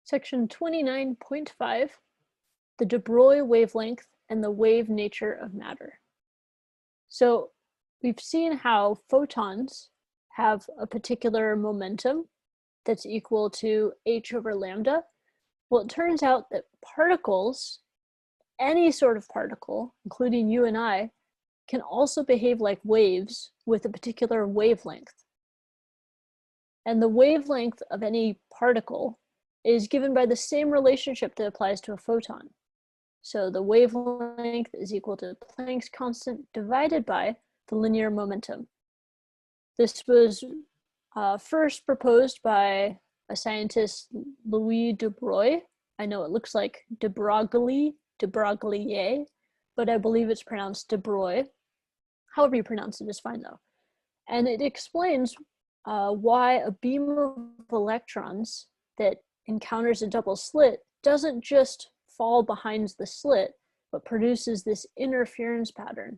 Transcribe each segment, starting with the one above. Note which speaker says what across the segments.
Speaker 1: Section 29.5, the de Broglie wavelength and the wave nature of matter. So we've seen how photons have a particular momentum that's equal to h over lambda. Well, it turns out that particles, any sort of particle, including you and I, can also behave like waves with a particular wavelength. And the wavelength of any particle is given by the same relationship that applies to a photon. So the wavelength is equal to Planck's constant divided by the linear momentum. This was first proposed by a scientist, Louis de Broglie. I know it looks like de Broglie, but I believe it's pronounced de Broglie. However you pronounce it is fine though. And it explains why a beam of electrons that encounters a double slit doesn't just fall behind the slit, but produces this interference pattern.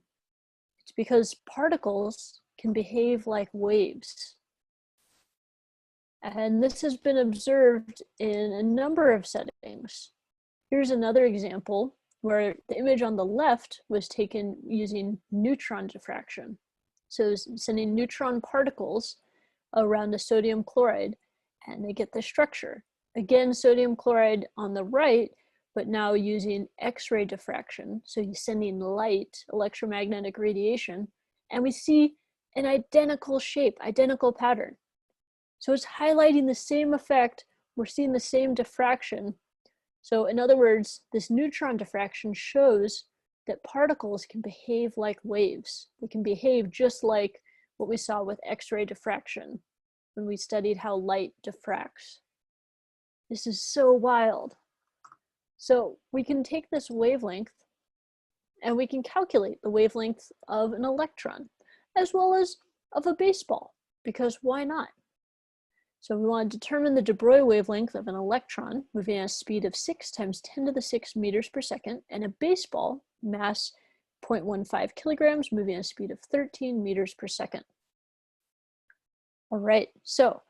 Speaker 1: It's because particles can behave like waves. And this has been observed in a number of settings. Here's another example where the image on the left was taken using neutron diffraction. So sending neutron particles around a sodium chloride, and they get this structure. Again, sodium chloride on the right, but now using X-ray diffraction. So you're sending light, electromagnetic radiation, and we see an identical shape, identical pattern. So it's highlighting the same effect. We're seeing the same diffraction. So in other words, this neutron diffraction shows that particles can behave like waves. They can behave just like what we saw with X-ray diffraction when we studied how light diffracts. This is so wild. So we can take this wavelength and we can calculate the wavelength of an electron as well as of a baseball, because why not? So we want to determine the de Broglie wavelength of an electron moving at a speed of 6 times 10 to the 6 meters per second, and a baseball, mass 0.15 kilograms, moving at a speed of 13 meters per second. All right, so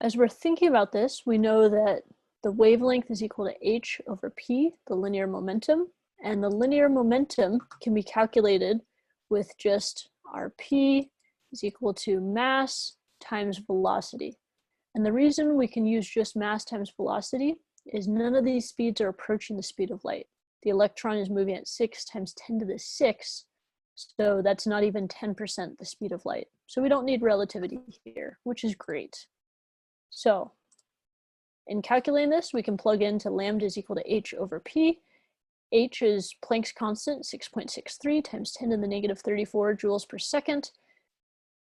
Speaker 1: as we're thinking about this, we know that the wavelength is equal to h over p, the linear momentum, and the linear momentum can be calculated with just our p is equal to mass times velocity. And the reason we can use just mass times velocity is none of these speeds are approaching the speed of light. The electron is moving at 6 times 10 to the 6, so that's not even 10% the speed of light. So we don't need relativity here, which is great. So in calculating this, we can plug into lambda is equal to h over p. H is Planck's constant, 6.63 times 10 to the negative 34 joules per second.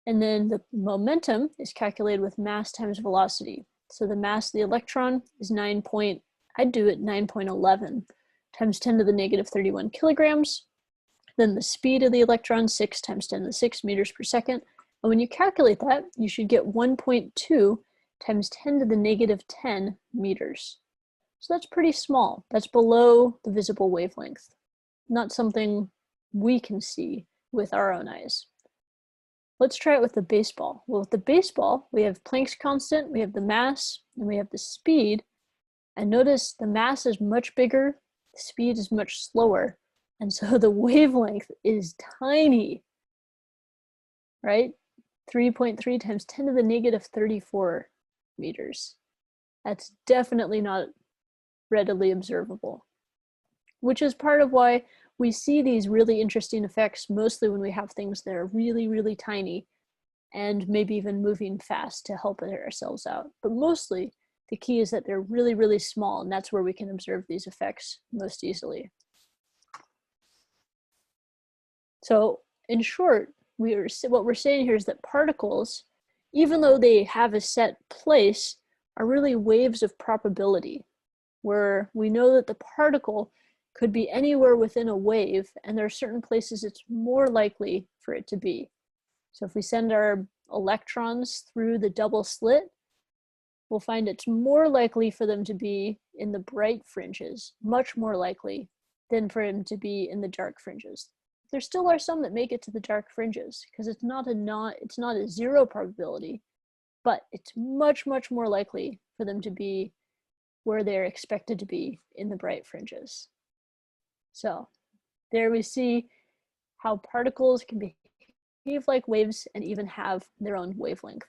Speaker 1: And then the momentum is calculated with mass times velocity. So the mass of the electron is 9.11 times 10 to the negative 31 kilograms. Then the speed of the electron, 6 times 10 to the 6 meters per second. And when you calculate that, you should get 1.2 times 10 to the negative 10 meters. So that's pretty small. That's below the visible wavelength. Not something we can see with our own eyes. Let's try it with the baseball. Well, with the baseball, we have Planck's constant, we have the mass, and we have the speed. And notice the mass is much bigger, the speed is much slower, and so the wavelength is tiny, right? 3.3 times 10 to the negative 34 meters. That's definitely not readily observable, which is part of why we see these really interesting effects mostly when we have things that are really, really tiny and maybe even moving fast to help ourselves out. But mostly the key is that they're really, really small, and that's where we can observe these effects most easily. So in short, what we're saying here is that particles, even though they have a set place, are really waves of probability, where we know that the particle could be anywhere within a wave, and there are certain places it's more likely for it to be. So if we send our electrons through the double slit, we'll find it's more likely for them to be in the bright fringes, much more likely than for them to be in the dark fringes. There still are some that make it to the dark fringes because it's not a zero probability, but it's much, much more likely for them to be where they're expected to be in the bright fringes. So there we see how particles can behave like waves and even have their own wavelength.